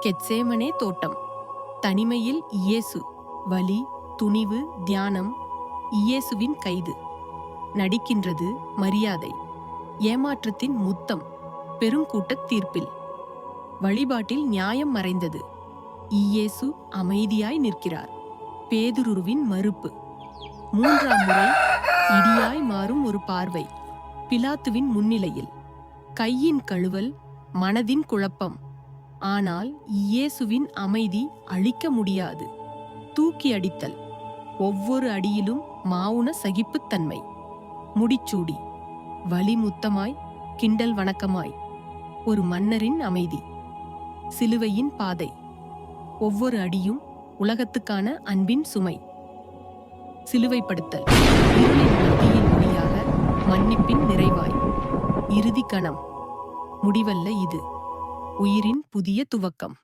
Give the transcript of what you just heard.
கெத்சேமனே தோட்டம். தனிமையில் இயேசு. வலி, துணிவு, தியானம். இயேசுவின் கைது. நடிக்கின்றது மரியாதை. ஏமாற்றத்தின் முத்தம். பெருங்கூட்டத் தீர்ப்பில். வழிபாட்டில் நியாயம் மறைந்தது. இயேசு அமைதியாய் நிற்கிறார். பேதுருவின் மறுப்பு. மூன்றாம் முறை இடியாய் மாறும் ஒரு பார்வை. பிலாத்துவின் முன்னிலையில். கையின் கழுவல், மனதின் குழப்பம். ஆனால் இயேசுவின் அமைதி அழிக்க முடியாது. தூக்கி அடித்தல். ஒவ்வொரு அடியிலும் மௌன சகிப்புத்தன்மை. முடிச்சூடி. வலி முத்தமாய், கிண்டல் வணக்கமாய். ஒரு மன்னரின் அமைதி. சிலுவையின் பாதை. ஒவ்வொரு அடியும் உலகத்துக்கான அன்பின் சுமை. சிலுவைப்படுத்தல். இருளின் மத்தியின் ஒளியாக, மன்னிப்பின் நிறைவாய். இறுதி கணம். முடிவல்ல இது, உயிரின் புதிய துவக்கம்.